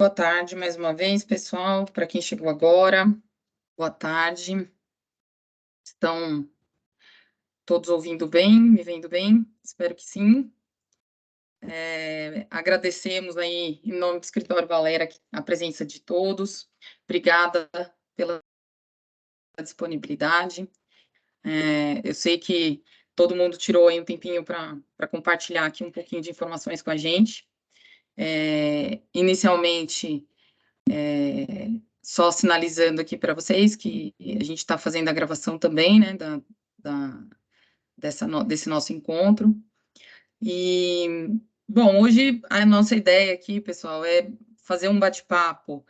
Boa tarde mais uma vez, pessoal. Para quem chegou agora, boa tarde. Estão todos ouvindo bem, me vendo bem? Espero que sim. Agradecemos aí, em nome do Escritório Valera, a presença de todos. Obrigada pela disponibilidade. Eu sei que todo mundo tirou aí um tempinho para compartilhar aqui um pouquinho de informações com a gente. Inicialmente, só sinalizando aqui para vocês que a gente está fazendo a gravação também, né, desse nosso encontro. E, bom, hoje a nossa ideia aqui, pessoal, é fazer um bate-papo,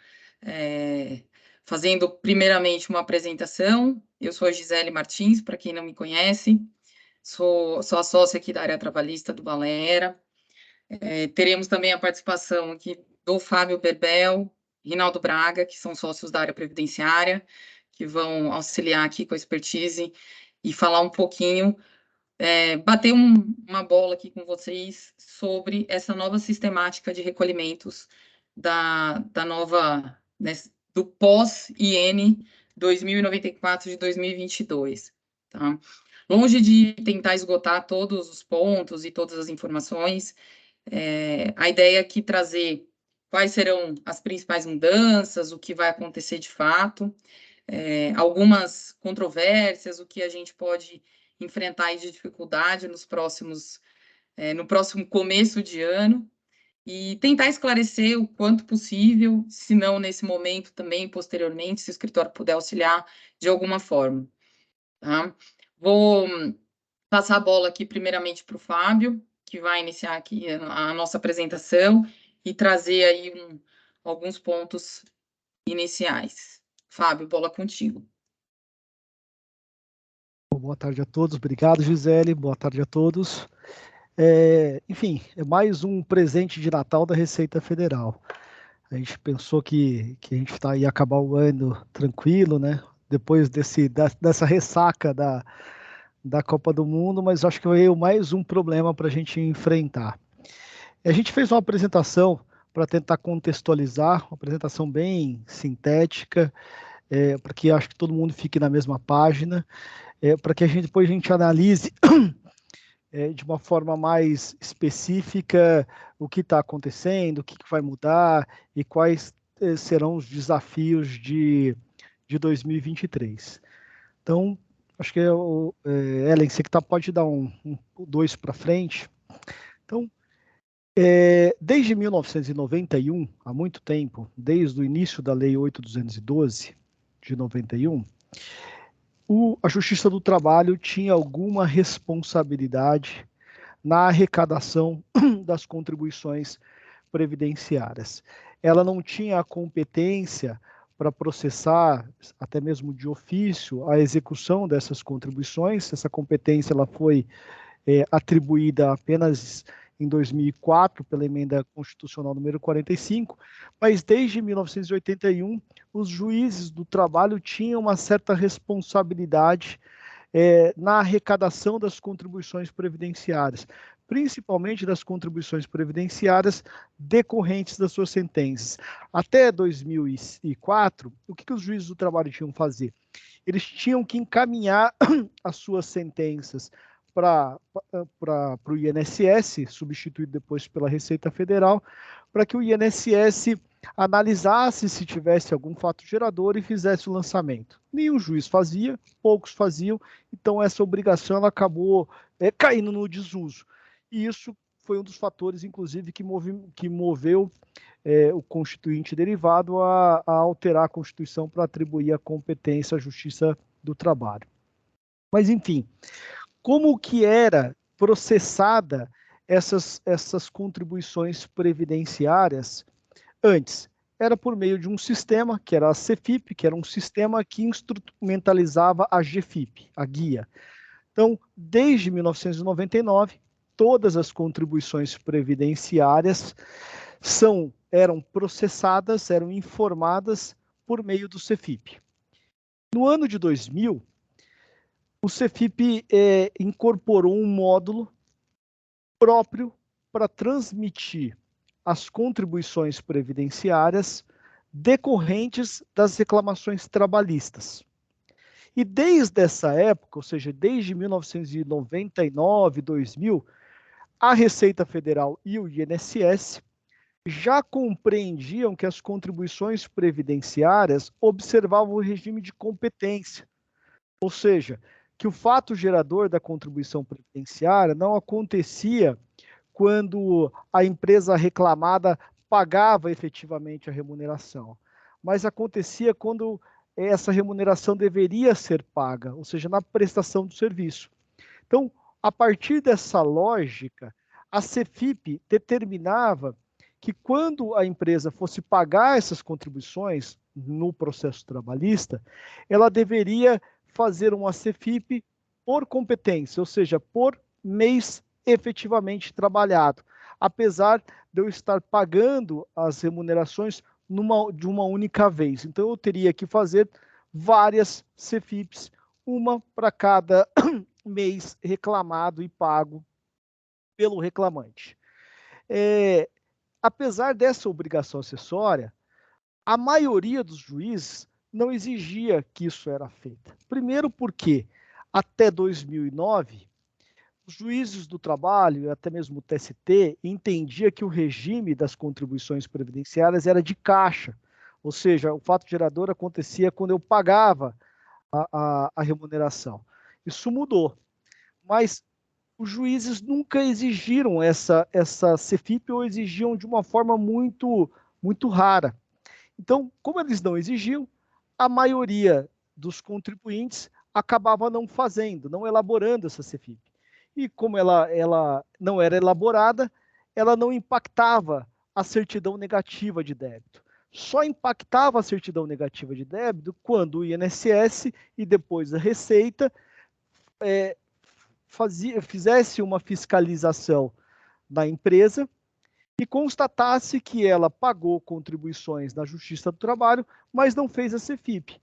fazendo primeiramente uma apresentação. Eu sou a Gisele Martins, para quem não me conhece, sou a sócia aqui da área trabalhista do Valera. Teremos também a participação aqui do Fábio Berbel, Rinaldo Braga, que são sócios da área previdenciária, que vão auxiliar aqui com a expertise e falar um pouquinho, bater uma bola aqui com vocês sobre essa nova sistemática de recolhimentos da nova, né, do pós-IN 2094 de 2022, tá? Longe de tentar esgotar todos os pontos e todas as informações, a ideia aqui é trazer quais serão as principais mudanças, o que vai acontecer de fato, algumas controvérsias, o que a gente pode enfrentar aí de dificuldade no próximo começo de ano, e tentar esclarecer o quanto possível, se não nesse momento também, posteriormente, se o escritório puder auxiliar de alguma forma, tá? Vou passar a bola aqui primeiramente para o Fábio, que vai iniciar aqui a nossa apresentação e trazer aí alguns pontos iniciais. Fábio, bola contigo. Boa tarde a todos, obrigado, Gisele, boa tarde a todos. Enfim, é mais um presente de Natal da Receita Federal. A gente pensou que a gente ia acabar o ano tranquilo, né? Depois dessa ressaca da Copa do Mundo, mas acho que veio mais um problema para a gente enfrentar. A gente fez uma apresentação para tentar contextualizar, uma apresentação bem sintética, para que acho que todo mundo fique na mesma página, para que depois a gente analise de uma forma mais específica o que está acontecendo, o que vai mudar e quais serão os desafios de 2023. Então, acho que Ellen, você que pode dar dois para frente. Então, desde 1991, há muito tempo, desde o início da Lei 8.212 de 91, a Justiça do Trabalho tinha alguma responsabilidade na arrecadação das contribuições previdenciárias. Ela não tinha a competência para processar, até mesmo de ofício, a execução dessas contribuições. Essa competência ela foi atribuída apenas em 2004, pela emenda constitucional número 45, mas desde 1981, os juízes do trabalho tinham uma certa responsabilidade na arrecadação das contribuições previdenciárias, principalmente das contribuições previdenciárias decorrentes das suas sentenças. Até 2004, o que os juízes do trabalho tinham que fazer? Eles tinham que encaminhar as suas sentenças para o INSS, substituído depois pela Receita Federal, para que o INSS analisasse se tivesse algum fato gerador e fizesse o lançamento. Nenhum juiz fazia, poucos faziam, então essa obrigação ela acabou caindo no desuso. E isso foi um dos fatores, inclusive, que moveu o Constituinte derivado a alterar a Constituição para atribuir a competência à Justiça do Trabalho. Mas, enfim, como que era processada essas contribuições previdenciárias antes? Era por meio de um sistema, que era a CEFIP, que era um sistema que instrumentalizava a GFIP, a guia. Então, desde 1999, todas as contribuições previdenciárias eram processadas, eram informadas por meio do CEFIP. No ano de 2000, o CEFIP incorporou um módulo próprio para transmitir as contribuições previdenciárias decorrentes das reclamações trabalhistas. E desde essa época, ou seja, desde 1999, 2000, a Receita Federal e o INSS já compreendiam que as contribuições previdenciárias observavam o regime de competência, ou seja, que o fato gerador da contribuição previdenciária não acontecia quando a empresa reclamada pagava efetivamente a remuneração, mas acontecia quando essa remuneração deveria ser paga, ou seja, na prestação do serviço. Então, a partir dessa lógica, a CEFIP determinava que quando a empresa fosse pagar essas contribuições no processo trabalhista, ela deveria fazer uma CEFIP por competência, ou seja, por mês efetivamente trabalhado, apesar de eu estar pagando as remunerações de uma única vez. Então, eu teria que fazer várias CEFIPs, uma para cada mês reclamado e pago pelo reclamante. Apesar dessa obrigação acessória, a maioria dos juízes não exigia que isso era feito. Primeiro porque, até 2009, os juízes do trabalho, e até mesmo o TST, entendia que o regime das contribuições previdenciárias era de caixa, ou seja, o fato gerador acontecia quando eu pagava a remuneração. Isso mudou, mas os juízes nunca exigiram essa CEFIP ou exigiam de uma forma muito rara. Então, como eles não exigiam, a maioria dos contribuintes acabava não fazendo, não elaborando essa CEFIP. E como ela não era elaborada, ela não impactava a certidão negativa de débito. Só impactava a certidão negativa de débito quando o INSS e depois a Receita fizesse uma fiscalização da empresa e constatasse que ela pagou contribuições na Justiça do Trabalho, mas não fez a CEFIP.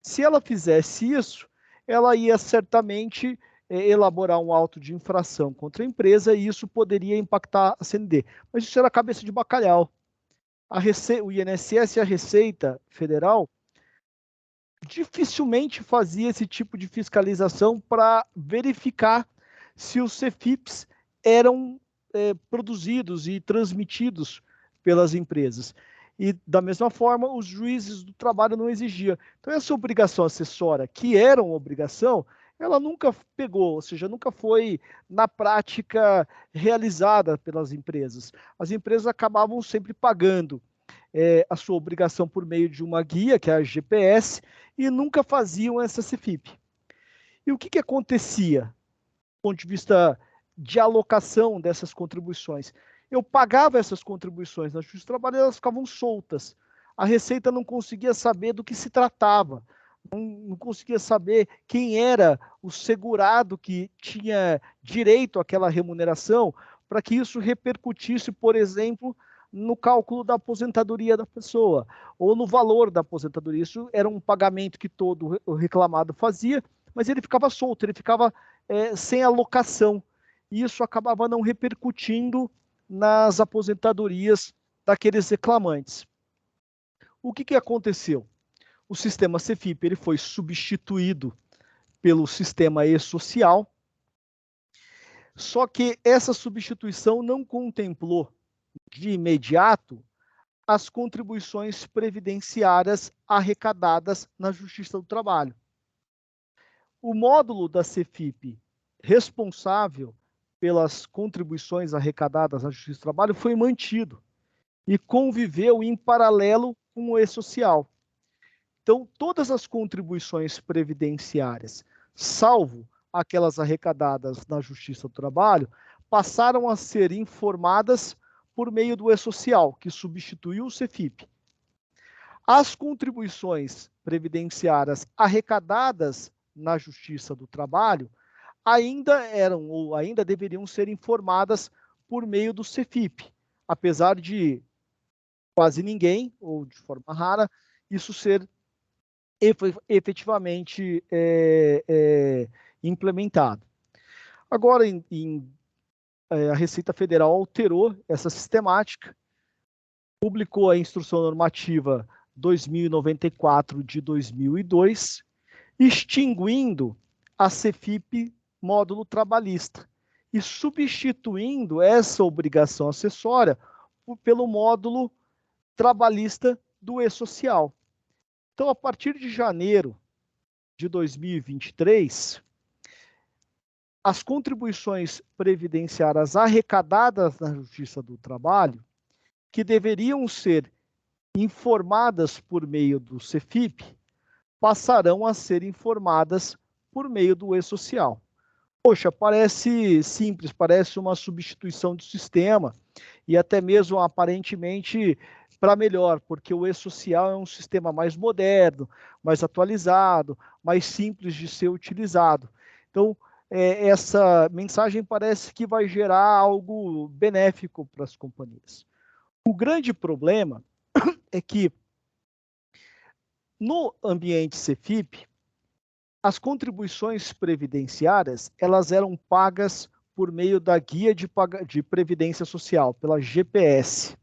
Se ela fizesse isso, ela ia certamente elaborar um auto de infração contra a empresa e isso poderia impactar a CND. Mas isso era cabeça de bacalhau. O INSS e a Receita Federal dificilmente fazia esse tipo de fiscalização para verificar se os CEFIPs eram produzidos e transmitidos pelas empresas. E, da mesma forma, os juízes do trabalho não exigiam. Então, essa obrigação acessória, que era uma obrigação, ela nunca pegou, ou seja, nunca foi, na prática, realizada pelas empresas. As empresas acabavam sempre pagando a sua obrigação por meio de uma guia, que é a GPS, e nunca faziam essa CEFIP. E o que acontecia, do ponto de vista de alocação dessas contribuições? Eu pagava essas contribuições na Justiça do Trabalho e elas ficavam soltas. A Receita não conseguia saber do que se tratava, não conseguia saber quem era o segurado que tinha direito àquela remuneração, para que isso repercutisse, por exemplo, no cálculo da aposentadoria da pessoa, ou no valor da aposentadoria. Isso era um pagamento que todo o reclamado fazia, mas ele ficava solto, ele ficava sem alocação. E isso acabava não repercutindo nas aposentadorias daqueles reclamantes. O que aconteceu? O sistema CEFIP ele foi substituído pelo sistema e-social, só que essa substituição não contemplou de imediato as contribuições previdenciárias arrecadadas na Justiça do Trabalho. O módulo da CEFIP responsável pelas contribuições arrecadadas na Justiça do Trabalho foi mantido e conviveu em paralelo com o e-social. Então, todas as contribuições previdenciárias, salvo aquelas arrecadadas na Justiça do Trabalho, passaram a ser informadas por meio do e-social, que substituiu o CEFIP. As contribuições previdenciárias arrecadadas na Justiça do Trabalho ainda eram ou ainda deveriam ser informadas por meio do CEFIP, apesar de quase ninguém, ou de forma rara, isso ser efetivamente implementado. Agora, a Receita Federal alterou essa sistemática publicou a Instrução Normativa 2094 de 2002, extinguindo a CEFIP módulo trabalhista e substituindo essa obrigação acessória pelo módulo trabalhista do E-Social. Então, a partir de janeiro de 2023, as contribuições previdenciárias arrecadadas na Justiça do Trabalho, que deveriam ser informadas por meio do CEFIP, passarão a ser informadas por meio do E-Social. Poxa, parece simples, parece uma substituição do sistema e até mesmo aparentemente para melhor, porque o E-Social é um sistema mais moderno, mais atualizado, mais simples de ser utilizado. Então, essa mensagem parece que vai gerar algo benéfico para as companhias. O grande problema é que no ambiente CEFIP, as contribuições previdenciárias, elas eram pagas por meio da Guia de Previdência Social, pela GPS.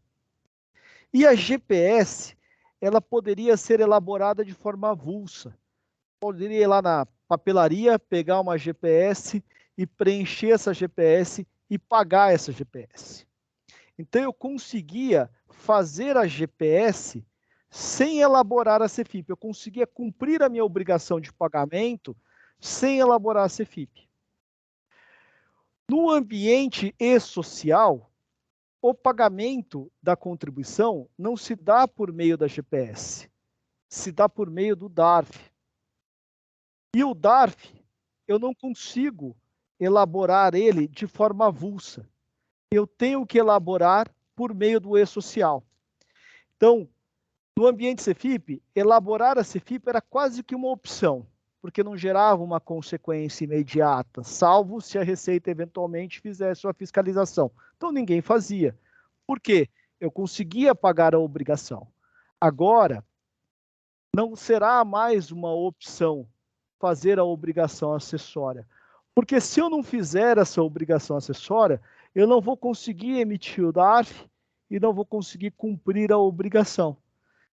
E a GPS, ela poderia ser elaborada de forma avulsa. Poderia ir lá na papelaria, pegar uma GPS e preencher essa GPS e pagar essa GPS. Então, eu conseguia fazer a GPS sem elaborar a CEFIP. Eu conseguia cumprir a minha obrigação de pagamento sem elaborar a CEFIP. No ambiente e-social, o pagamento da contribuição não se dá por meio da GPS, se dá por meio do DARF. E o DARF, eu não consigo elaborar ele de forma avulsa. Eu tenho que elaborar por meio do e-social. Então, no ambiente CEFIP, elaborar a CEFIP era quase que uma opção, porque não gerava uma consequência imediata, salvo se a Receita eventualmente fizesse sua fiscalização. Então, ninguém fazia. Por quê? Eu conseguia pagar a obrigação. Agora, não será mais uma opção fazer a obrigação acessória. Porque se eu não fizer essa obrigação acessória, eu não vou conseguir emitir o DARF e não vou conseguir cumprir a obrigação.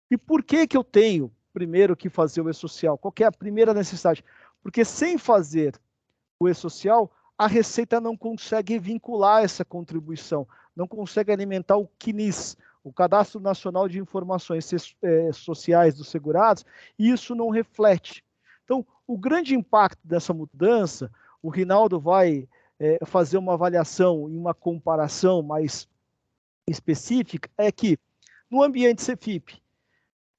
E por que eu tenho, primeiro, que fazer o E-Social? Qual que é a primeira necessidade? Porque sem fazer o E-Social, a Receita não consegue vincular essa contribuição, não consegue alimentar o CNIS, o Cadastro Nacional de Informações Sociais dos Segurados, e isso não reflete. Então, o grande impacto dessa mudança, o Rinaldo vai fazer uma avaliação e uma comparação mais específica, é que no ambiente CEFIP,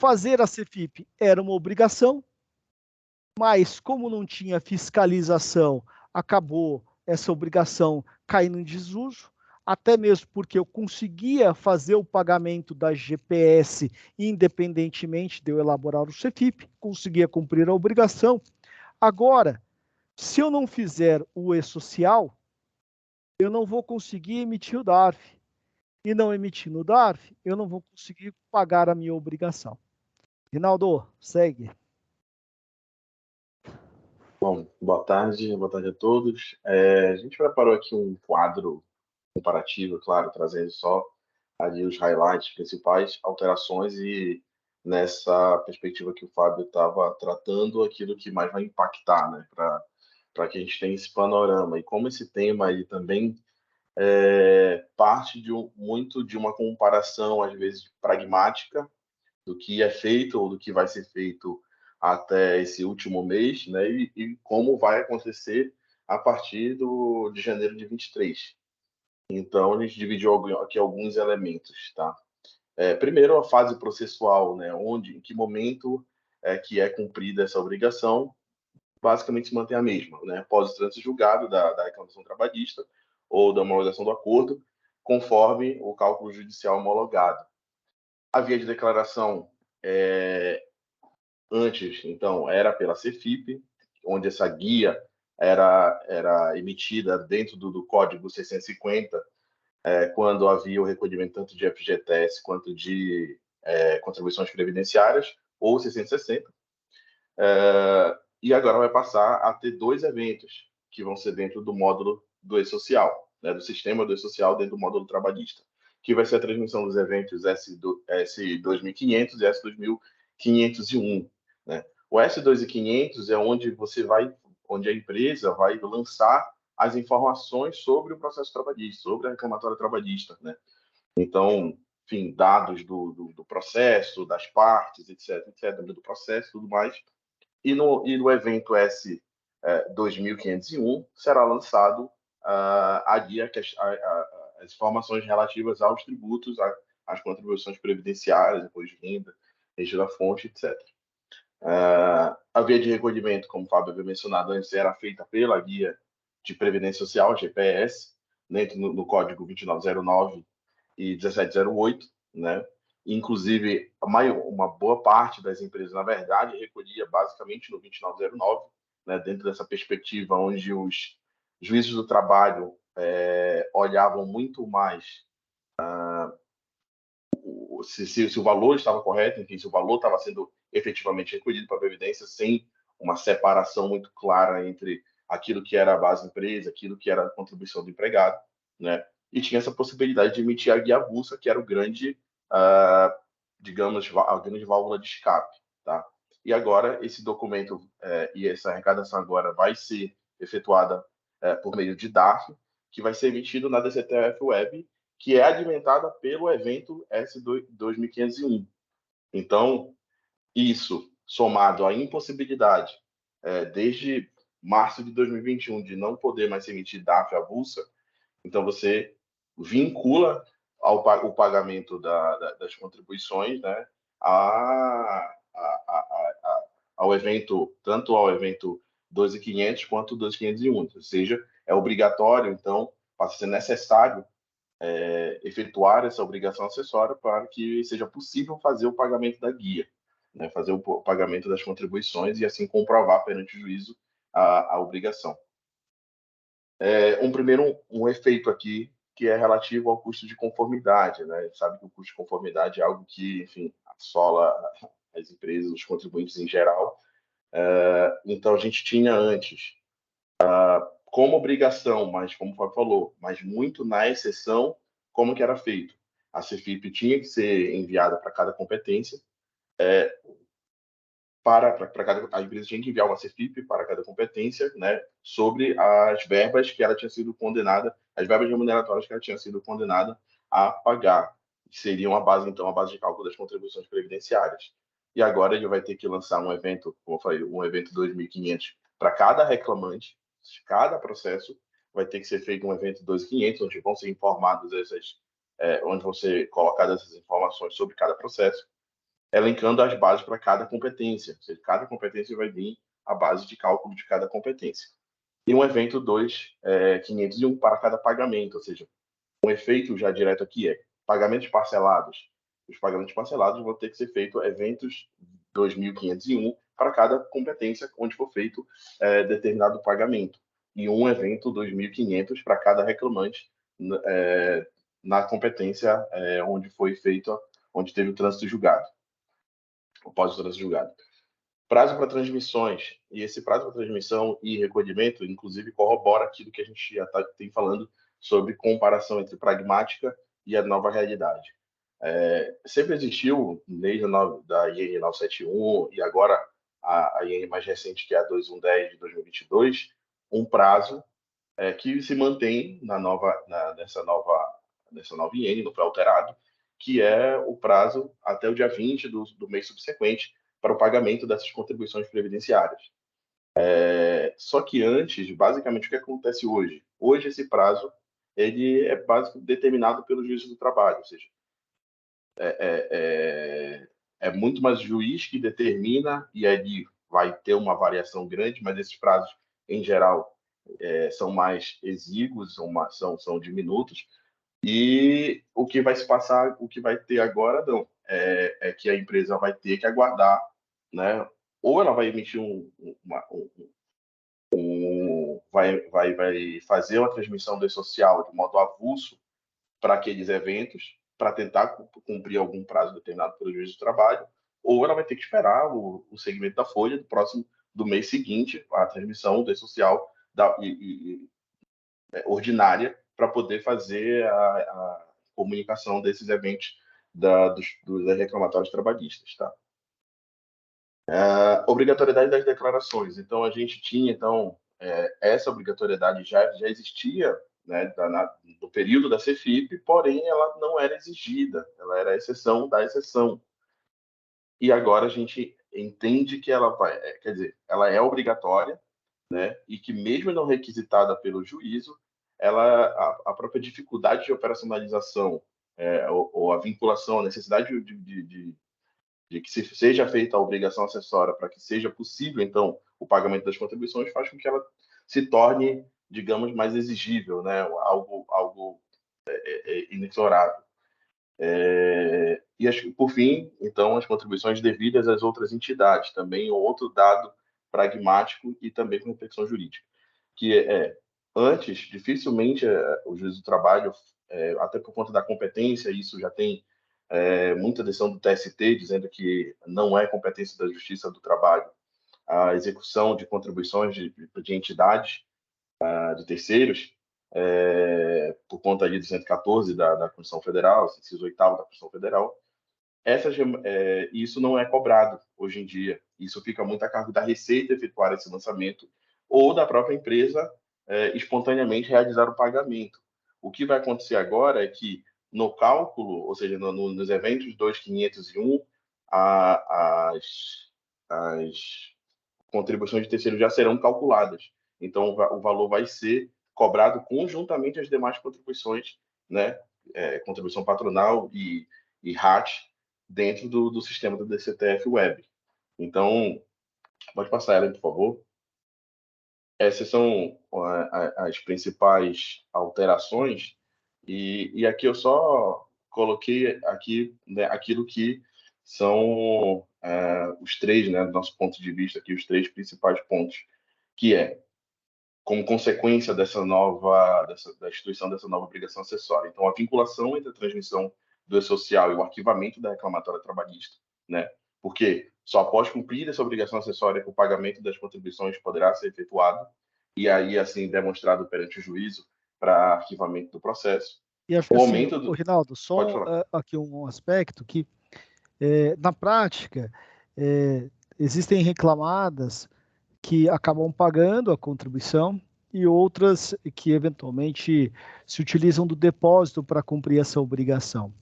fazer a CEFIP era uma obrigação, mas como não tinha fiscalização, acabou essa obrigação caindo em desuso, até mesmo porque eu conseguia fazer o pagamento da GPS independentemente de eu elaborar o CEFIP, conseguia cumprir a obrigação. Agora, se eu não fizer o E-Social, eu não vou conseguir emitir o DARF. E não emitindo o DARF, eu não vou conseguir pagar a minha obrigação. Rinaldo, segue. Bom, boa tarde a todos. A gente preparou aqui um quadro comparativo, claro, trazendo só ali os highlights principais, alterações e nessa perspectiva que o Fábio estava tratando, aquilo que mais vai impactar, né, para que a gente tenha esse panorama. E como esse tema ele também parte muito de uma comparação, às vezes, pragmática, do que é feito ou do que vai ser feito até esse último mês, né? E como vai acontecer a partir de janeiro de 23. Então, a gente dividiu aqui alguns elementos, tá? Primeiro, a fase processual, né? Em que momento que é cumprida essa obrigação, basicamente se mantém a mesma, né? Após o trânsito julgado da reclamação trabalhista ou da homologação do acordo, conforme o cálculo judicial homologado. A via de declaração antes, então, era pela CEFIP, onde essa guia era emitida dentro do código 650, quando havia o recolhimento tanto de FGTS quanto de contribuições previdenciárias, ou 660. E agora vai passar a ter dois eventos, que vão ser dentro do módulo do E-Social, né, do sistema do E-Social dentro do módulo trabalhista. que vai ser a transmissão dos eventos S2500 e S2501, né? O S2500 é onde a empresa vai lançar as informações sobre o processo trabalhista, sobre a reclamatória trabalhista, né? Então, enfim, dados do processo, das partes, etc, do processo, tudo mais. E no evento S2501 será lançado a guia, as informações relativas aos tributos, às contribuições previdenciárias, imposto de renda, registro da fonte, etc. A via de recolhimento, como o Fábio havia mencionado antes, era feita pela Guia de Previdência Social, GPS, dentro no código 2909 e 1708, né? Inclusive, uma boa parte das empresas, na verdade, recolhia basicamente no 2909, né? Dentro dessa perspectiva onde os juízes do trabalho olhavam muito mais se o valor estava correto, enfim, se o valor estava sendo efetivamente recolhido para a Previdência, sem uma separação muito clara entre aquilo que era a base da empresa, aquilo que era a contribuição do empregado, né? E tinha essa possibilidade de emitir a guia avulsa, que era o grande, digamos, a grande válvula de escape, tá? E agora, esse documento e essa arrecadação agora vai ser efetuada por meio de DARF, que vai ser emitido na DCTF Web, que é alimentada pelo evento S2501. Então, isso, somado à impossibilidade, desde março de 2021, de não poder mais emitir DARF avulsa, então você vincula o pagamento das contribuições, né, ao evento, tanto ao evento 12.500 quanto 12.501. Ou seja, é obrigatório, então, passa a ser necessário efetuar essa obrigação acessória para que seja possível fazer o pagamento da guia, né, fazer o pagamento das contribuições e assim comprovar perante o juízo a obrigação. Um efeito aqui que é relativo ao custo de conformidade, né? A gente sabe que o custo de conformidade é algo que, enfim, assola as empresas, os contribuintes em geral. Então, a gente tinha antes como obrigação, mas como o Fábio falou, mas muito na exceção, como que era feito? A CFIP tinha que ser enviada para cada competência, a empresa tinha que enviar uma CFIP para cada competência, né, sobre as verbas que ela tinha sido condenada, as verbas remuneratórias que ela tinha sido condenada a pagar, que seriam a base de cálculo das contribuições previdenciárias. E agora ele vai ter que lançar um evento, como eu falei, um evento 2.500 para cada reclamante, cada processo vai ter que ser feito um evento 2.500, onde vão ser informados onde vão ser colocadas essas informações sobre cada processo, elencando as bases para cada competência. Ou seja, cada competência vai vir a base de cálculo de cada competência. E um evento 2.501 para cada pagamento, ou seja, um efeito já direto aqui é pagamentos parcelados. Os pagamentos parcelados vão ter que ser feitos eventos 2.501 para cada competência onde for feito determinado pagamento. E um evento 2.500 para cada reclamante na competência onde foi feito, onde teve o trânsito julgado. Após o trânsito julgado. Prazo para transmissões. E esse prazo para transmissão e recolhimento, inclusive, corrobora aquilo que a gente já tem falando sobre comparação entre pragmática e a nova realidade. Sempre existiu, desde da IN 971 e agora a IN mais recente, que é a 2110 de 2022, um prazo que se mantém nessa nova IN, não foi alterado, que é o prazo até o dia 20 do mês subsequente para o pagamento dessas contribuições previdenciárias. Só que antes, basicamente, o que acontece hoje? Hoje, esse prazo ele é determinado pelo juiz do trabalho, ou seja, é muito mais o juiz que determina e aí vai ter uma variação grande, mas esses prazos, em geral, são mais exíguos, são diminutos. E o que vai se passar, o que vai ter agora, não, é que a empresa vai ter que aguardar, né? Ou ela vai emitir vai fazer uma transmissão do E-Social de modo avulso para aqueles eventos, para tentar cumprir algum prazo determinado pelo juiz do trabalho, ou ela vai ter que esperar o segmento da folha do mês seguinte, a transmissão do E-Social ordinária, para poder fazer a comunicação desses eventos dos reclamatórios trabalhistas, tá? Obrigatoriedade das declarações. Então, a gente tinha, essa obrigatoriedade já existia, né, no período da CFIP, porém, ela não era exigida, ela era a exceção da exceção. E agora a gente entende que ela vai, quer dizer, ela é obrigatória, né, e que mesmo não requisitada pelo juízo, a própria dificuldade de operacionalização, ou a vinculação, a necessidade de que seja feita a obrigação acessória para que seja possível, então, o pagamento das contribuições, faz com que ela se torne, digamos, mais exigível, né? Algo inexorável. E, por fim, então, as contribuições devidas às outras entidades, também outro dado pragmático e também com reflexão jurídica, que antes, dificilmente o juiz do trabalho, até por conta da competência, isso já tem muita decisão do TST dizendo que não é competência da Justiça do Trabalho a execução de contribuições de entidades, de terceiros, por conta ali do 114 da Constituição Federal, inciso 8º da Constituição Federal. Isso não é cobrado hoje em dia. Isso fica muito a cargo da Receita efetuar esse lançamento ou da própria empresa espontaneamente realizar o pagamento. O que vai acontecer agora é que no cálculo, ou seja, nos eventos 2501, as contribuições de terceiro já serão calculadas. Então, o valor vai ser cobrado conjuntamente às demais contribuições, né? Contribuição patronal e RAT, dentro do sistema do DCTF Web. Então, pode passar ela, por favor. Essas são as principais alterações, e aqui eu só coloquei aqui, né, aquilo que são os três, né, do nosso ponto de vista, aqui, os três principais pontos, que como consequência da instituição dessa nova obrigação acessória. Então, a vinculação entre a transmissão do E-Social e o arquivamento da reclamatória trabalhista, né? Porque só após cumprir essa obrigação acessória que o pagamento das contribuições poderá ser efetuado, e aí, assim, demonstrado perante o juízo para arquivamento do processo. E acho que, assim, Rinaldo, só aqui um aspecto que, na prática, existem reclamadas que acabam pagando a contribuição e outras que, eventualmente, se utilizam do depósito para cumprir essa obrigação.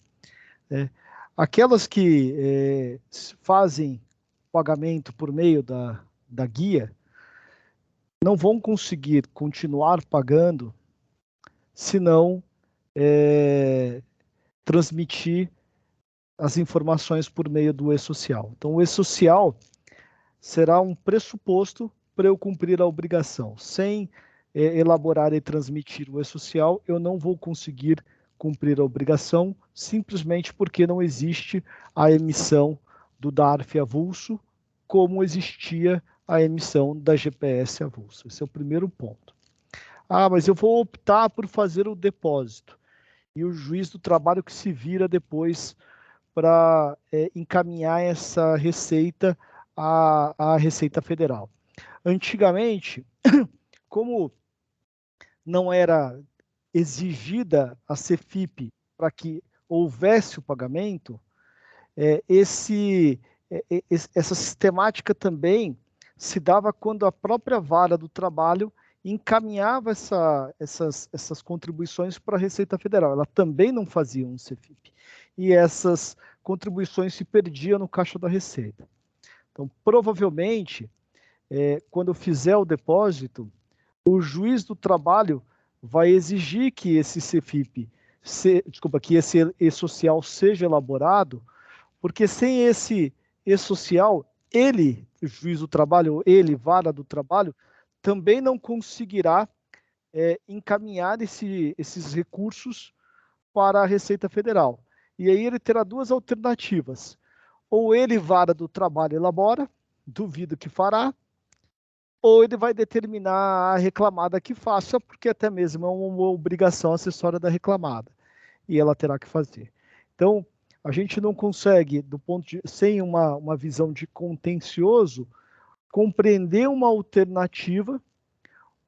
Aquelas que fazem pagamento por meio da guia não vão conseguir continuar pagando se não transmitir as informações por meio do E-Social. Então, o E-Social será um pressuposto para eu cumprir a obrigação. Sem elaborar e transmitir o E-Social, eu não vou conseguir cumprir a obrigação, simplesmente porque não existe a emissão do DARF avulso, como existia a emissão da GPS avulso. Esse é o primeiro ponto. Mas eu vou optar por fazer o depósito. E o juiz do trabalho que se vira depois para encaminhar essa receita à Receita Federal. Antigamente, como não era exigida a CFIP para que houvesse o pagamento, essa sistemática também se dava quando a própria vara do trabalho encaminhava essas contribuições para a Receita Federal. Ela também não fazia um CFIP. E essas contribuições se perdiam no caixa da Receita. Então, provavelmente, quando eu fizer o depósito, o juiz do trabalho vai exigir que esse CFIP, que esse E-Social seja elaborado, porque sem esse E-Social, ele, o juiz do trabalho, ele, vara do trabalho, também não conseguirá encaminhar esses recursos para a Receita Federal. E aí ele terá duas alternativas. Ou ele, vara do trabalho, elabora, duvido que fará, ou ele vai determinar a reclamada que faça, porque até mesmo é uma obrigação acessória da reclamada, e ela terá que fazer. Então, a gente não consegue, sem uma visão de contencioso, compreender uma alternativa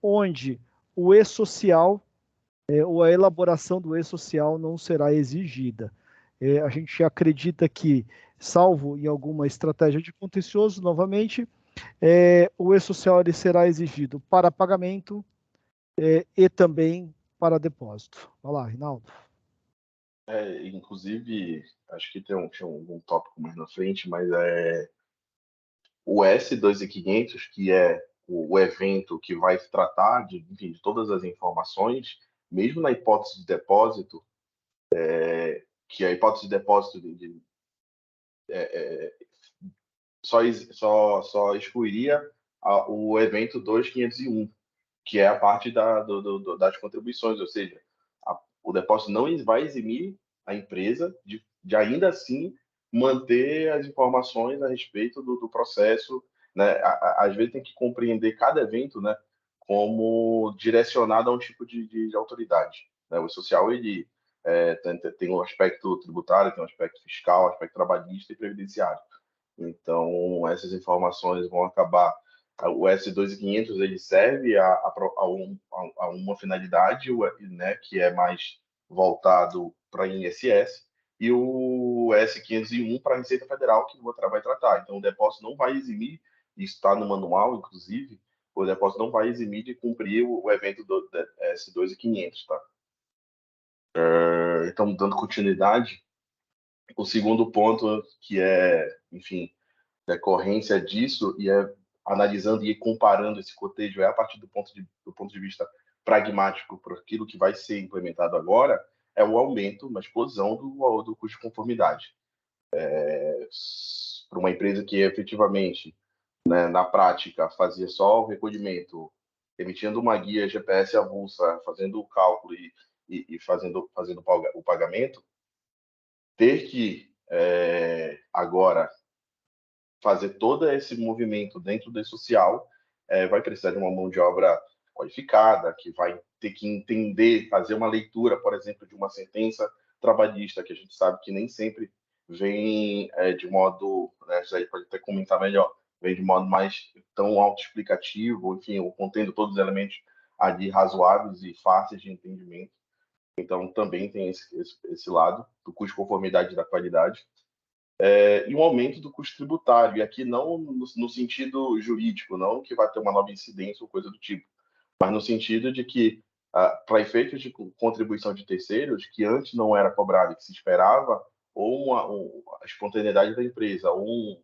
onde o E-Social ou a elaboração do E-Social não será exigida. A gente acredita que, salvo em alguma estratégia de contencioso, novamente, o E-Social ele será exigido para pagamento e também para depósito. Vai lá, Rinaldo. Inclusive, acho que tinha um tópico mais na frente, mas o S2500, que é o evento que vai tratar enfim, de todas as informações, mesmo na hipótese de depósito, que a hipótese de depósito só excluiria o evento 2501, que é a parte das contribuições, ou seja, o depósito não vai eximir a empresa de ainda assim manter as informações a respeito do processo, né? Às vezes tem que compreender cada evento, né, como direcionado a um tipo de autoridade, né? O social, ele tem um aspecto tributário, tem um aspecto fiscal, um aspecto trabalhista e previdenciário. Então, essas informações vão acabar. O S2500 ele serve a uma finalidade, né, que é mais voltado para INSS, e o S501 para a Receita Federal, que vai tratar. Então, o depósito não vai eximir, isso está no manual, inclusive, o depósito não vai eximir de cumprir o evento do S2500, tá? Então, dando continuidade, o segundo ponto, que enfim, decorrência disso, e analisando e comparando esse cotejo a partir do ponto de vista pragmático para aquilo que vai ser implementado agora, é o aumento, uma explosão do custo de conformidade. Para uma empresa que efetivamente, né, na prática, fazia só o recolhimento, emitindo uma guia GPS avulsa, fazendo o cálculo e fazendo o pagamento, ter que agora fazer todo esse movimento dentro do social, vai precisar de uma mão de obra qualificada, que vai ter que entender, fazer uma leitura, por exemplo, de uma sentença trabalhista, que a gente sabe que nem sempre vem de modo, né, já pode até comentar melhor, vem de modo mais tão autoexplicativo, enfim, ou contendo todos os elementos ali razoáveis e fáceis de entendimento. Então, também tem esse lado do custo de conformidade da qualidade. E um aumento do custo tributário, e aqui não no sentido jurídico, não que vai ter uma nova incidência ou coisa do tipo, mas no sentido de que, para efeitos de contribuição de terceiros, que antes não era cobrado e que se esperava, ou a espontaneidade da empresa, ou um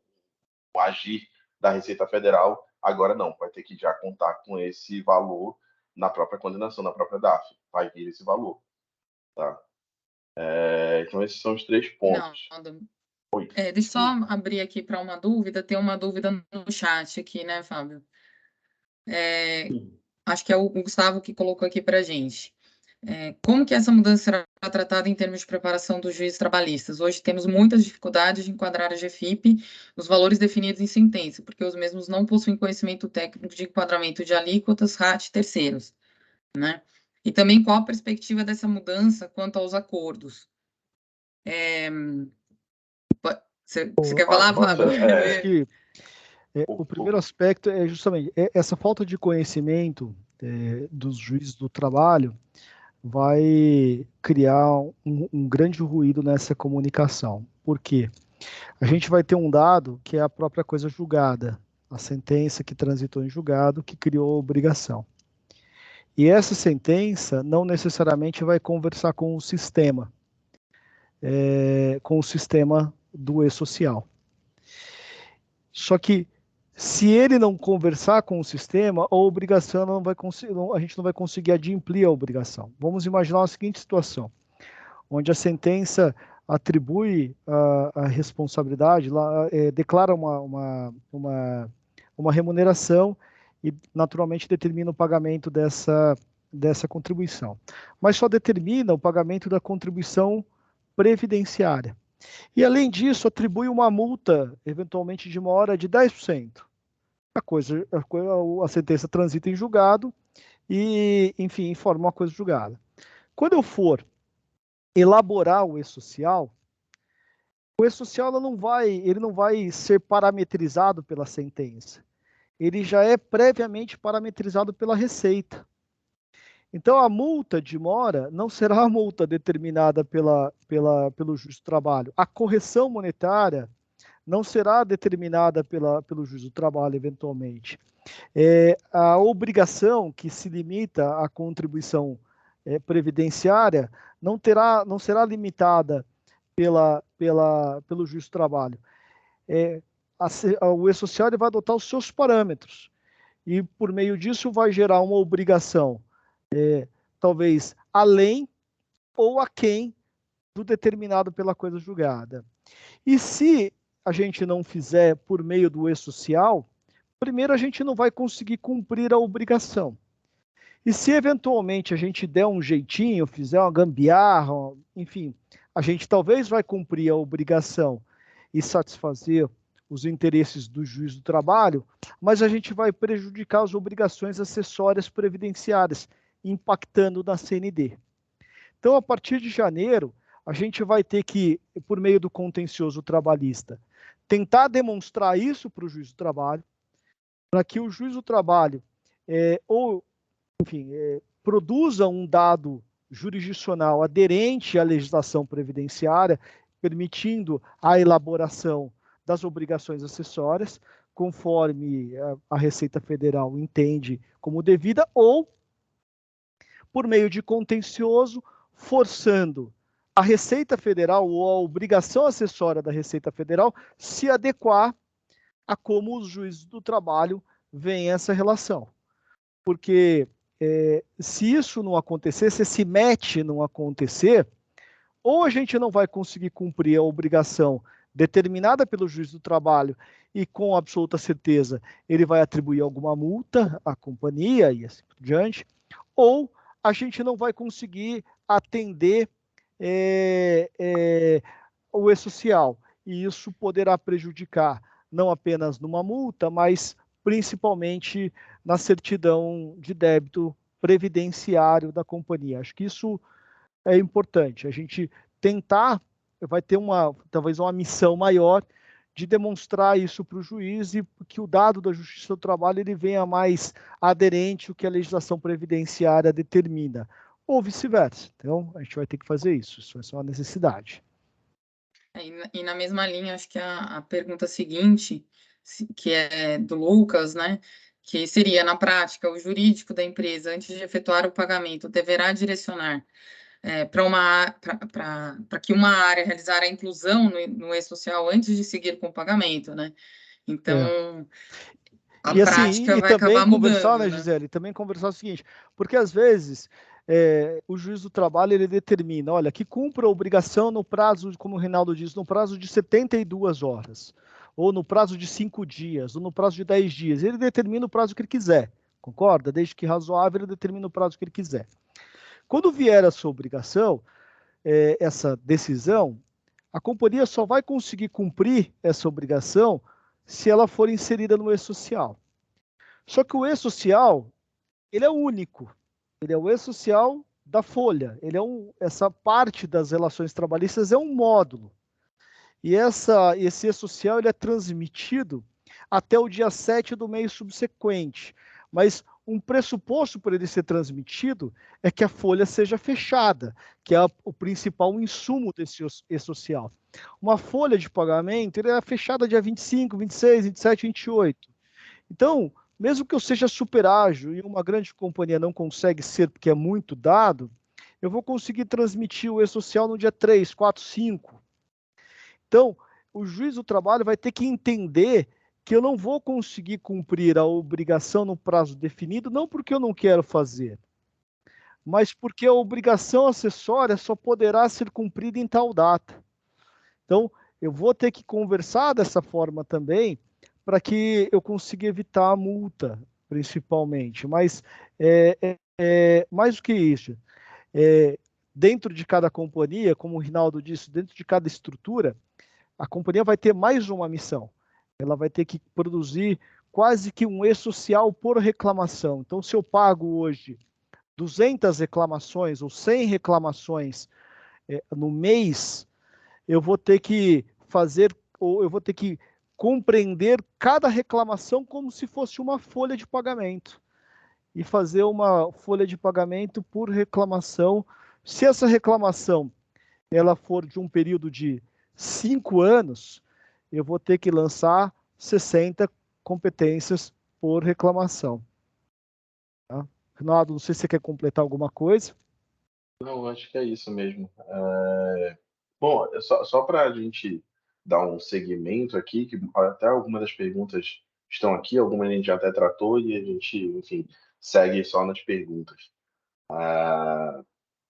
agir da Receita Federal, agora não, vai ter que já contar com esse valor na própria condenação, na própria DAF, vai vir esse valor. Tá? Então, esses são os 3 pontos. Deixa eu só abrir aqui para uma dúvida. Tem uma dúvida no chat aqui, né, Fábio? Acho que é o Gustavo que colocou aqui para a gente. Como que essa mudança será tratada em termos de preparação dos juízes trabalhistas? Hoje temos muitas dificuldades de enquadrar a GFIP nos valores definidos em sentença, porque os mesmos não possuem conhecimento técnico de enquadramento de alíquotas, RAT e terceiros, né? E também qual a perspectiva dessa mudança quanto aos acordos? Você quer falar, Fábio? Acho que o primeiro aspecto é justamente essa falta de conhecimento dos juízes do trabalho vai criar um grande ruído nessa comunicação. Por quê? A gente vai ter um dado que é a própria coisa julgada, a sentença que transitou em julgado, que criou a obrigação. E essa sentença não necessariamente vai conversar com o sistema do E-Social. Só que, se ele não conversar com o sistema, a obrigação não vai a gente não vai conseguir adimplir a obrigação. Vamos imaginar a seguinte situação, onde a sentença atribui a responsabilidade, declara uma remuneração e, naturalmente, determina o pagamento dessa contribuição. Mas só determina o pagamento da contribuição previdenciária. E, além disso, atribui uma multa, eventualmente de uma hora, de 10%. A sentença transita em julgado e, enfim, informa uma coisa julgada. Quando eu for elaborar o E-Social, ele não vai ser parametrizado pela sentença. Ele já é previamente parametrizado pela Receita. Então, a multa de mora não será a multa determinada pelo juiz do trabalho. A correção monetária não será determinada pelo juiz do trabalho, eventualmente. A obrigação que se limita à contribuição previdenciária não será limitada pelo juiz do trabalho. O E-Social vai adotar os seus parâmetros e, por meio disso, vai gerar uma obrigação, talvez além ou aquém do determinado pela coisa julgada. E se a gente não fizer por meio do E-Social, primeiro a gente não vai conseguir cumprir a obrigação. E se eventualmente a gente der um jeitinho, fizer uma gambiarra, enfim, a gente talvez vai cumprir a obrigação e satisfazer os interesses do juiz do trabalho, mas a gente vai prejudicar as obrigações acessórias previdenciárias, impactando na CND. Então, a partir de janeiro, a gente vai ter que, por meio do contencioso trabalhista, tentar demonstrar isso para o juiz do trabalho, para que o juiz do trabalho produza um dado jurisdicional aderente à legislação previdenciária, permitindo a elaboração das obrigações acessórias, conforme a Receita Federal entende como devida, ou, por meio de contencioso, forçando a Receita Federal ou a obrigação acessória da Receita Federal se adequar a como os juízes do trabalho veem essa relação. Porque se isso não acontecer, se esse match não acontecer, ou a gente não vai conseguir cumprir a obrigação determinada pelo juiz do trabalho e, com absoluta certeza, ele vai atribuir alguma multa à companhia e assim por diante, ou a gente não vai conseguir atender o E-Social, e isso poderá prejudicar não apenas numa multa, mas principalmente na certidão de débito previdenciário da companhia. Acho que isso é importante. A gente vai ter talvez uma missão maior de demonstrar isso para o juiz e que o dado da Justiça do Trabalho ele venha mais aderente ao que a legislação previdenciária determina, ou vice-versa. Então, a gente vai ter que fazer isso. Isso vai ser uma necessidade. E na mesma linha, acho que a pergunta seguinte, que é do Lucas, né? Que seria, na prática, o jurídico da empresa, antes de efetuar o pagamento, deverá direcionar para que uma área realizar a inclusão no E-Social antes de seguir com o pagamento, né? Então, a prática vai acabar mudando, né, Gisele? Também conversar o seguinte, porque às vezes o juiz do trabalho ele determina, olha, que cumpra a obrigação no prazo, como o Reinaldo diz, no prazo de 72 horas, ou no prazo de 5 dias, ou no prazo de 10 dias. Ele determina o prazo que ele quiser, concorda? Desde que razoável, ele determina o prazo que ele quiser. Quando vier a sua obrigação, essa decisão, a companhia só vai conseguir cumprir essa obrigação se ela for inserida no E-Social. Só que o E-Social, ele é único. Ele é o E-Social da folha. Ele essa parte das relações trabalhistas é um módulo. E esse E-Social ele é transmitido até o dia 7 do mês subsequente. Mas um pressuposto para ele ser transmitido é que a folha seja fechada, que é o principal insumo desse E-Social. Uma folha de pagamento ele é fechada dia 25, 26, 27, 28. Então, mesmo que eu seja super ágil e uma grande companhia não consegue ser porque é muito dado, eu vou conseguir transmitir o E-Social no dia 3, 4, 5. Então, o juiz do trabalho vai ter que entender que eu não vou conseguir cumprir a obrigação no prazo definido, não porque eu não quero fazer, mas porque a obrigação acessória só poderá ser cumprida em tal data. Então, eu vou ter que conversar dessa forma também, para que eu consiga evitar a multa, principalmente. Mas, mais do que isso, dentro de cada companhia, como o Rinaldo disse, dentro de cada estrutura, a companhia vai ter mais uma missão. Ela vai ter que produzir quase que um E-Social por reclamação. Então, se eu pago hoje 200 reclamações ou 100 reclamações no mês, eu vou ter que compreender cada reclamação como se fosse uma folha de pagamento. e fazer uma folha de pagamento por reclamação. Se essa reclamação ela for de um período de 5 anos, eu vou ter que lançar 60 competências por reclamação. Tá? Ronaldo, não sei se você quer completar alguma coisa. Não, acho que é isso mesmo. Bom, só para a gente dar um segmento aqui, que até algumas das perguntas estão aqui, algumas a gente já até tratou e a gente, enfim, segue só nas perguntas.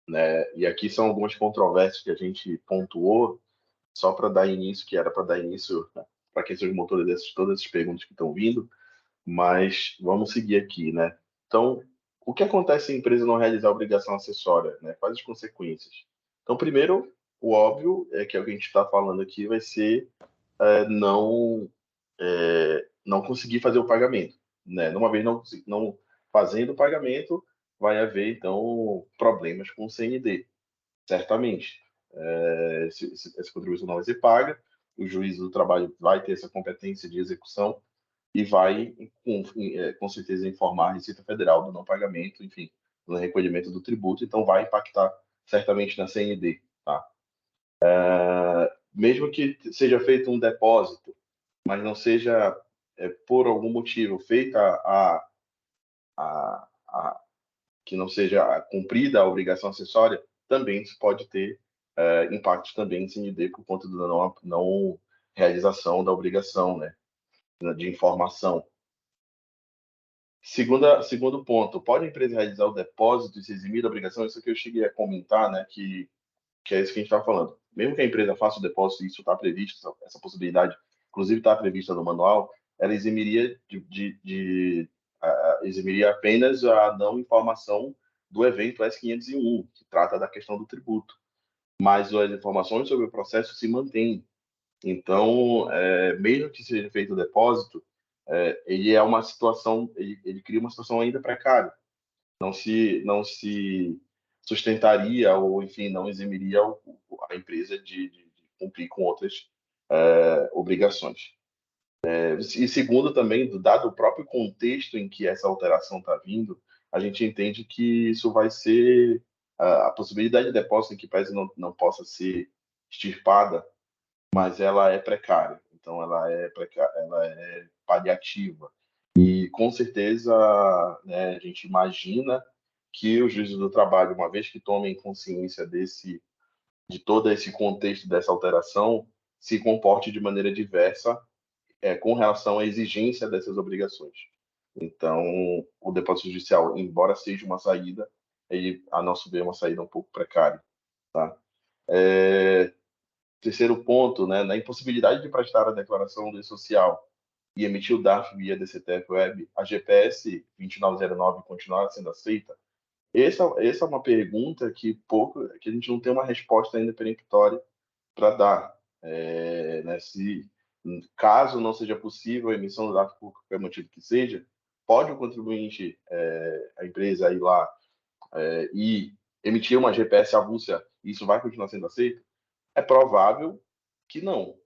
Né? E aqui são algumas controvérsias que a gente pontuou, só para dar início, que era para dar início para aquecer os motores dessas, todas essas perguntas que estão vindo, mas vamos seguir aqui, né? Então, o que acontece se a empresa não realizar a obrigação acessória, né? Quais as consequências? Então, primeiro, o óbvio é que o que a gente está falando aqui vai ser não não conseguir fazer o pagamento, né? Uma vez não fazendo o pagamento, vai haver então problemas com o CND, certamente. Essa contribuição não vai ser paga, o juiz do trabalho vai ter essa competência de execução e vai, com certeza, informar a Receita Federal do não pagamento, enfim, do recolhimento do tributo, então vai impactar certamente na CND. Tá? Mesmo que seja feito um depósito, mas não seja, por algum motivo, feita que não seja cumprida a obrigação acessória, também se pode ter impactos também em CND por conta da não realização da obrigação, né, de informação. Segundo ponto, pode a empresa realizar o depósito e se eximir da obrigação? Isso que eu cheguei a comentar, né, que é isso que a gente está falando. Mesmo que a empresa faça o depósito, isso está previsto, essa possibilidade, inclusive está prevista no manual, ela eximiria eximiria apenas a não informação do evento S501, que trata da questão do tributo. Mas as informações sobre o processo se mantêm. Então, mesmo que seja feito o depósito, ele é uma situação, ele cria uma situação ainda precária. Não se sustentaria ou, enfim, não eximiria a empresa de cumprir com outras obrigações. E segundo também, dado o próprio contexto em que essa alteração está vindo, a gente entende que isso vai ser a possibilidade de depósito em que pese não possa ser extirpada, mas ela é precária. Então, ela é paliativa. E, com certeza, né, a gente imagina que os juízes do trabalho, uma vez que tomem consciência de todo esse contexto dessa alteração, se comporte de maneira diversa com relação à exigência dessas obrigações. Então, o depósito judicial, embora seja uma saída, ele, a nosso ver, é uma saída um pouco precária. Tá? Terceiro ponto, né, na impossibilidade de prestar a declaração do social e emitir o DARF via DCTF Web, a GPS 2909 continuará sendo aceita? Essa é uma pergunta que a gente não tem uma resposta ainda peremptória para dar. Né, caso não seja possível a emissão do DARF por qualquer motivo que seja, pode o contribuinte, a empresa, ir lá e emitir uma GPS avulsa e isso vai continuar sendo aceito? É provável que não,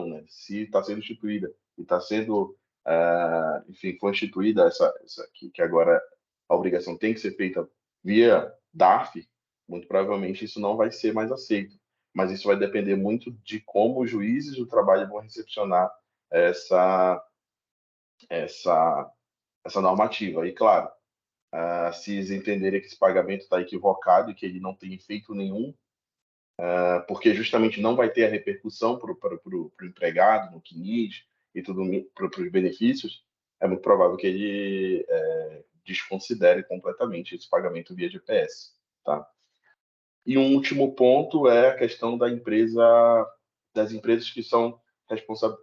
né? Se está sendo instituída e está sendo, enfim, foi instituída essa que agora a obrigação tem que ser feita via DARF, muito provavelmente isso não vai ser mais aceito. Mas isso vai depender muito de como os juízes do trabalho vão recepcionar essa, essa, essa normativa. E, claro, se eles entenderem que esse pagamento está equivocado e que ele não tem efeito nenhum, porque justamente não vai ter a repercussão para o empregado, no CNIS e tudo para os benefícios, é muito provável que ele desconsidere completamente esse pagamento via GPS. Tá? E um último ponto é a questão das empresas que são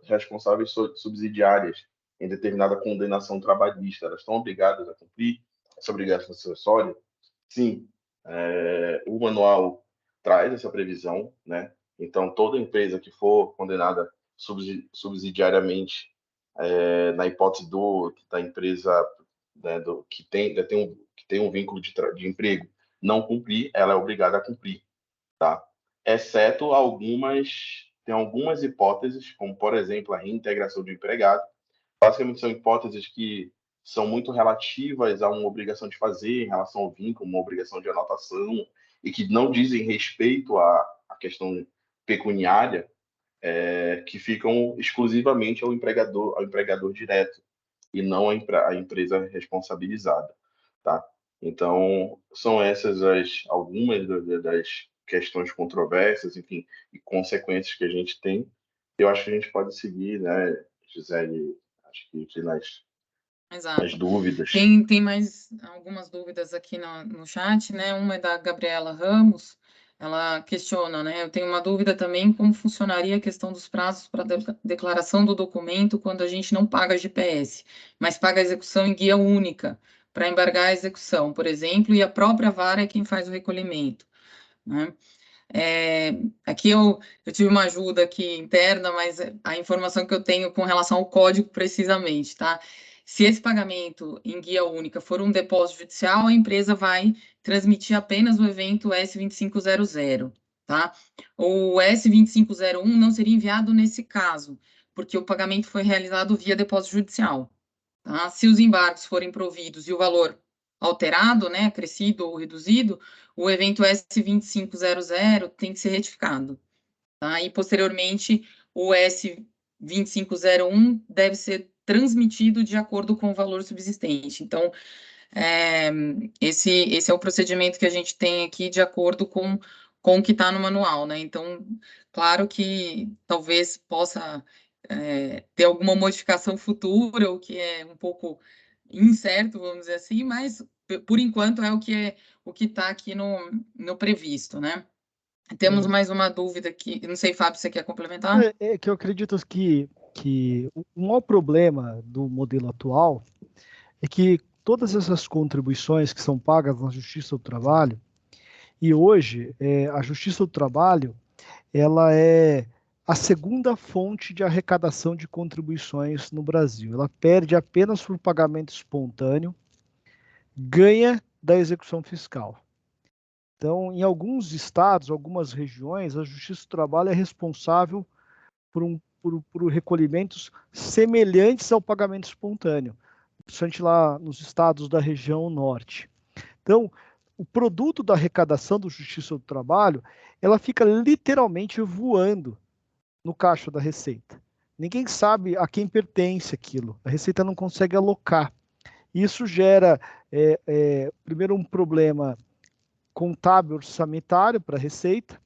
responsáveis subsidiárias em determinada condenação trabalhista. Elas estão obrigadas a cumprir essa obrigação acessória? Sim. O manual traz essa previsão, né? Então, toda empresa que for condenada subsidiariamente, na hipótese da empresa, né, que tem um vínculo de emprego, não cumprir, ela é obrigada a cumprir, tá? Exceto tem algumas hipóteses, como, por exemplo, a reintegração do empregado. Basicamente, são hipóteses que são muito relativas a uma obrigação de fazer em relação ao vínculo, uma obrigação de anotação, e que não dizem respeito à questão pecuniária, que ficam exclusivamente ao empregador direto, e não a empresa responsabilizada, tá? Então, são essas algumas das questões controversas, enfim, e consequências que a gente tem. Eu acho que a gente pode seguir, né, Gisele, acho que nas Exato. dúvidas. Tem mais algumas dúvidas aqui no chat, né? Uma é da Gabriela Ramos, ela questiona, né? Eu tenho uma dúvida também, como funcionaria a questão dos prazos para declaração do documento quando a gente não paga GPS, mas paga a execução em guia única, para embargar a execução, por exemplo, e a própria vara é quem faz o recolhimento, né? Aqui eu tive uma ajuda aqui interna, mas a informação que eu tenho com relação ao código precisamente, tá? Se esse pagamento em guia única for um depósito judicial, a empresa vai transmitir apenas o evento S2500, tá? O S2501 não seria enviado nesse caso, porque o pagamento foi realizado via depósito judicial, tá? Se os embargos forem providos e o valor alterado, né, acrescido ou reduzido, o evento S2500 tem que ser retificado, tá? E posteriormente o S2501 deve ser transmitido de acordo com o valor subsistente. Então, esse é o procedimento que a gente tem aqui de acordo com o que está no manual, né? Então, claro que talvez possa ter alguma modificação futura, o que é um pouco incerto, vamos dizer assim, mas por enquanto é o que está aqui no previsto, né? Temos mais uma dúvida aqui. Não sei, Fábio, você quer complementar? É que eu acredito que o maior problema do modelo atual é que todas essas contribuições que são pagas na Justiça do Trabalho, e hoje a Justiça do Trabalho ela é a segunda fonte de arrecadação de contribuições no Brasil. Ela perde apenas por pagamento espontâneo, ganha da execução fiscal. Então, em alguns estados, algumas regiões, a Justiça do Trabalho é responsável por recolhimentos semelhantes ao pagamento espontâneo, principalmente lá nos estados da região norte. Então, o produto da arrecadação do Justiça do Trabalho, ela fica literalmente voando no caixa da Receita. Ninguém sabe a quem pertence aquilo. A Receita não consegue alocar. Isso gera, primeiro, um problema contábil orçamentário para a Receita.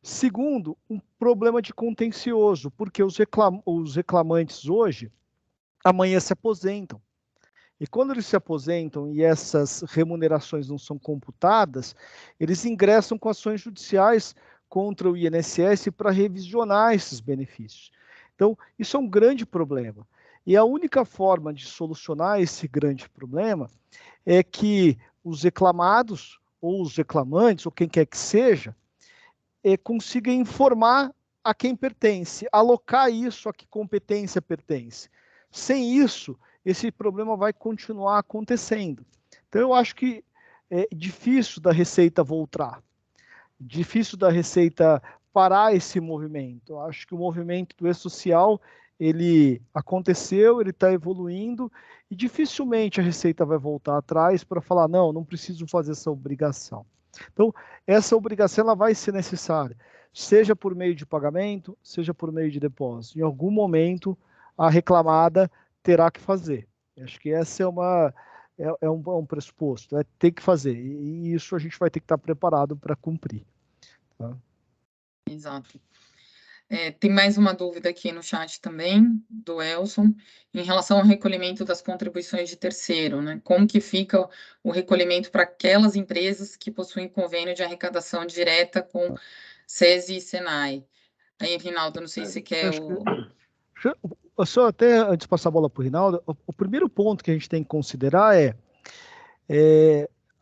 Segundo, um problema de contencioso, porque os reclamantes hoje, amanhã se aposentam. E quando eles se aposentam e essas remunerações não são computadas, eles ingressam com ações judiciais contra o INSS para revisionar esses benefícios. Então, isso é um grande problema. E a única forma de solucionar esse grande problema é que os reclamados, ou os reclamantes, ou quem quer que seja, consiga informar a quem pertence, alocar isso a que competência pertence. Sem isso, esse problema vai continuar acontecendo. Então, eu acho que é difícil da Receita voltar, difícil da Receita parar esse movimento. Eu acho que o movimento do E-Social, ele aconteceu, ele está evoluindo, e dificilmente a Receita vai voltar atrás para falar, não preciso fazer essa obrigação. Então, essa obrigação ela vai ser necessária, seja por meio de pagamento, seja por meio de depósito. Em algum momento, a reclamada terá que fazer. Acho que essa é um pressuposto, ter que fazer, e isso a gente vai ter que estar preparado para cumprir. Tá? Exato. Tem mais uma dúvida aqui no chat também, do Elson, em relação ao recolhimento das contribuições de terceiro, né? Como que fica o recolhimento para aquelas empresas que possuem convênio de arrecadação direta com SESI e SENAI? Aí, Rinaldo, não sei se você quer Só até antes de passar a bola para o Rinaldo, o primeiro ponto que a gente tem que considerar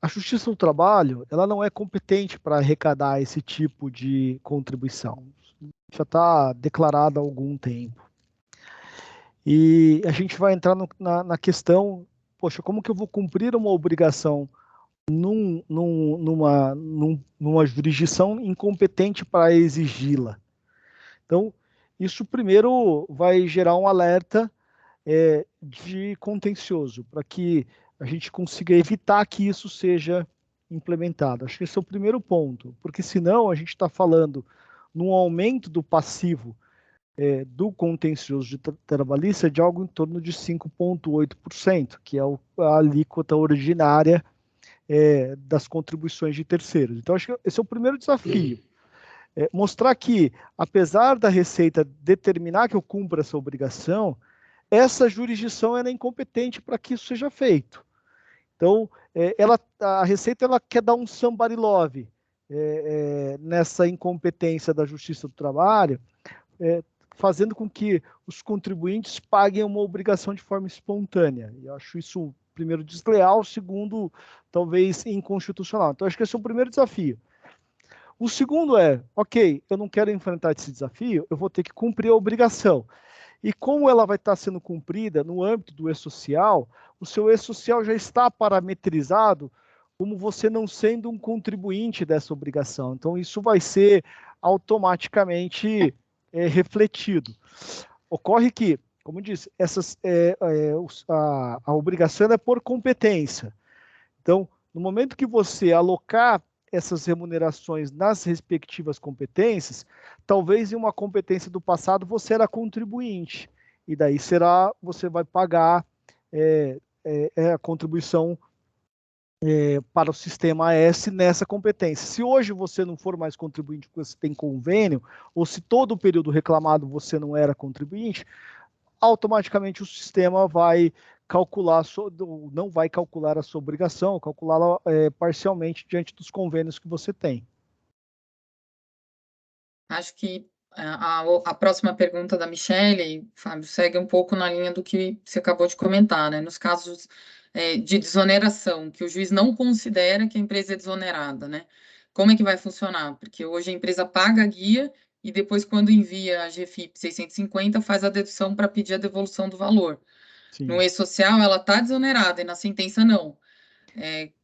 a Justiça do Trabalho, ela não é competente para arrecadar esse tipo de contribuição. Já está declarado há algum tempo. E a gente vai entrar na questão, poxa, como que eu vou cumprir uma obrigação numa jurisdição incompetente para exigi-la? Então, isso primeiro vai gerar um alerta de contencioso, para que a gente consiga evitar que isso seja implementado. Acho que esse é o primeiro ponto, porque senão a gente está falando num aumento do passivo do contencioso de trabalhista de algo em torno de 5,8%, que é a alíquota ordinária das contribuições de terceiros. Então, acho que esse é o primeiro desafio. Mostrar que, apesar da Receita determinar que eu cumpra essa obrigação, essa jurisdição é incompetente para que isso seja feito. Então, a Receita quer dar um somebody love nessa incompetência da Justiça do Trabalho, fazendo com que os contribuintes paguem uma obrigação de forma espontânea. E eu acho isso, primeiro, desleal, segundo, talvez inconstitucional. Então, acho que esse é o primeiro desafio. O segundo ok, eu não quero enfrentar esse desafio, eu vou ter que cumprir a obrigação. E como ela vai estar sendo cumprida no âmbito do e-social, o seu e-social já está parametrizado como você não sendo um contribuinte dessa obrigação. Então, isso vai ser automaticamente refletido. Ocorre que, como disse, a obrigação é por competência. Então, no momento que você alocar essas remunerações nas respectivas competências, talvez em uma competência do passado você era contribuinte, e daí você vai pagar a contribuição para o sistema AS nessa competência. Se hoje você não for mais contribuinte porque você tem convênio, ou se todo o período reclamado você não era contribuinte, automaticamente o sistema vai calcular, não vai calcular a sua obrigação, calculá-la parcialmente diante dos convênios que você tem. Acho que a próxima pergunta da Michele, Fábio, segue um pouco na linha do que você acabou de comentar, né? Nos casos de desoneração, que o juiz não considera que a empresa é desonerada, né? Como é que vai funcionar? Porque hoje a empresa paga a guia e depois, quando envia a GFIP 650, faz a dedução para pedir a devolução do valor. Sim. No e-social, ela está desonerada e na sentença não.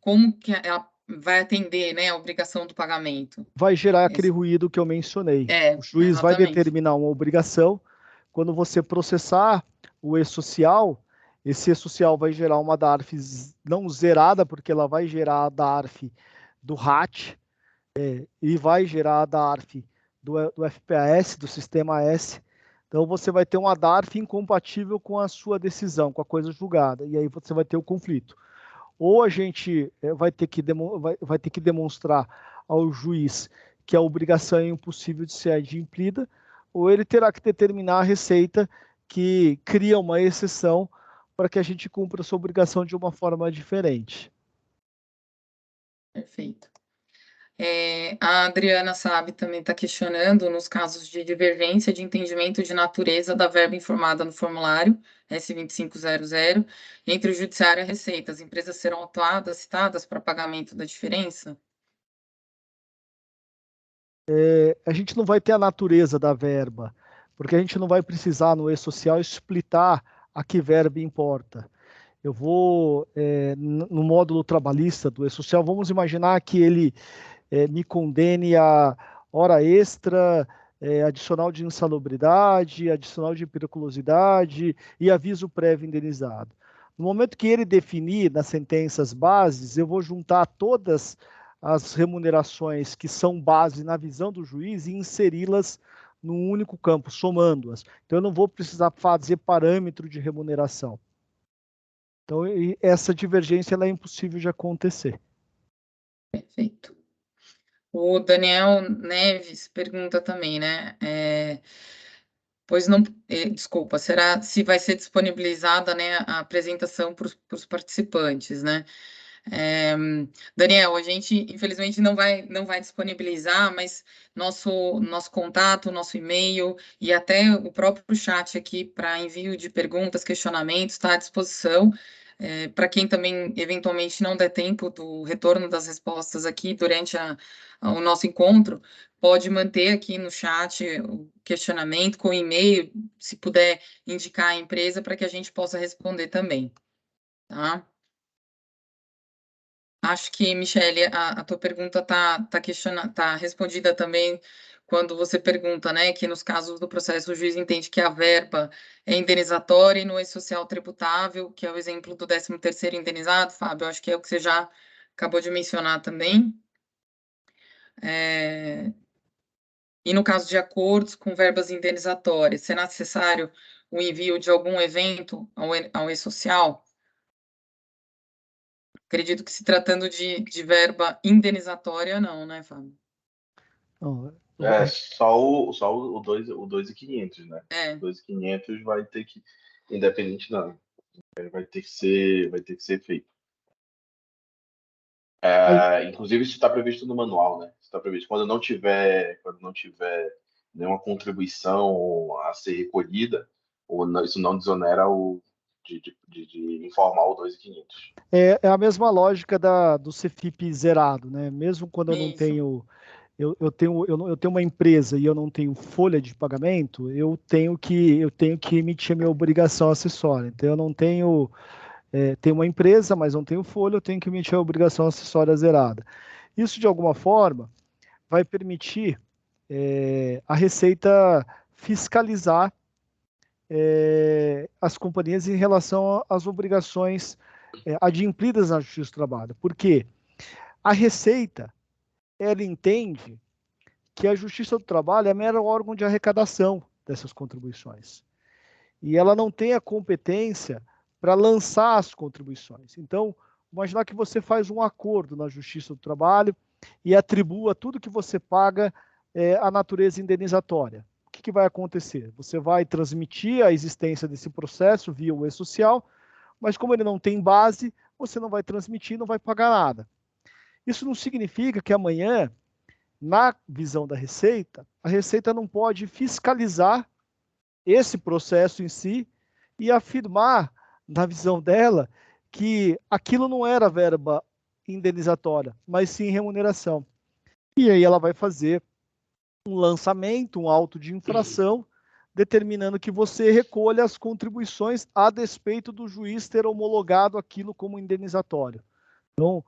Como que ela vai atender, né, a obrigação do pagamento? Vai gerar aquele ruído que eu mencionei. O juiz vai determinar uma obrigação. Quando você processar o e-social, esse e-social vai gerar uma DARF não zerada, porque ela vai gerar a DARF do RAT, e vai gerar a DARF do FPAS, do sistema S. Então, você vai ter uma DARF incompatível com a sua decisão, com a coisa julgada, e aí você vai ter o conflito. Ou a gente vai ter que demonstrar ao juiz que a obrigação é impossível de ser adimplida, ou ele terá que determinar a Receita que cria uma exceção para que a gente cumpra essa obrigação de uma forma diferente. Perfeito. A Adriana Sabe também está questionando nos casos de divergência de entendimento de natureza da verba informada no formulário S2500 entre o Judiciário e a Receita. As empresas serão autuadas, citadas para pagamento da diferença? A gente não vai ter a natureza da verba, porque a gente não vai precisar no e-social explicar a que verba importa. Eu vou, no módulo trabalhista do e-social, vamos imaginar que ele me condene a hora extra, adicional de insalubridade, adicional de periculosidade e aviso prévio indenizado. No momento que ele definir nas sentenças bases, eu vou juntar todas as remunerações que são base na visão do juiz e inseri-las num único campo, somando-as. Então, eu não vou precisar fazer parâmetro de remuneração. Então, essa divergência ela é impossível de acontecer. Perfeito. O Daniel Neves pergunta também, né? Pois não, desculpa, será se vai ser disponibilizada, né, a apresentação para os participantes, né? Daniel, a gente infelizmente não vai disponibilizar, mas nosso contato, nosso e-mail e até o próprio chat aqui para envio de perguntas, questionamentos está à disposição. Para quem também eventualmente não der tempo do retorno das respostas aqui durante o nosso encontro, pode manter aqui no chat o questionamento com e-mail, se puder indicar a empresa para que a gente possa responder também, tá? Acho que, Michele, a tua pergunta tá respondida também quando você pergunta, né, que nos casos do processo o juiz entende que a verba é indenizatória e não é social tributável, que é o exemplo do 13º indenizado, Fábio, acho que é o que você já acabou de mencionar também. E no caso de acordos com verbas indenizatórias, será necessário o envio de algum evento ao e-social? Acredito que se tratando de verba indenizatória, não, né, Fábio? Não, Só o 2.500, né? É, 2.500 vai ter que, independente não, vai ter que ser feito. Inclusive, isso está previsto no manual, né? Isso está previsto. Quando não tiver nenhuma contribuição a ser recolhida, isso não desonera de informar o 2.500. é a mesma lógica do CFIP zerado, né? Mesmo quando eu não isso. tenho, eu tenho uma empresa e eu não tenho folha de pagamento, eu tenho que emitir a minha obrigação acessória. Então eu não tenho uma empresa, mas não tenho folha, eu tenho que emitir a obrigação acessória zerada. Isso de alguma forma vai permitir a Receita fiscalizar as companhias em relação às obrigações adimplidas na Justiça do Trabalho. Porque a Receita, ela entende que a Justiça do Trabalho é mero órgão de arrecadação dessas contribuições. E ela não tem a competência para lançar as contribuições. Então, imaginar que você faz um acordo na Justiça do Trabalho e atribua tudo que você paga à natureza indenizatória. O que vai acontecer? Você vai transmitir a existência desse processo via o e-social, mas como ele não tem base, você não vai transmitir, não vai pagar nada. Isso não significa que amanhã, na visão da Receita, a Receita não pode fiscalizar esse processo em si e afirmar, na visão dela, que aquilo não era verba indenizatória, mas sim remuneração. E aí ela vai fazer um lançamento, um auto de infração, determinando que você recolha as contribuições a despeito do juiz ter homologado aquilo como indenizatório. Então,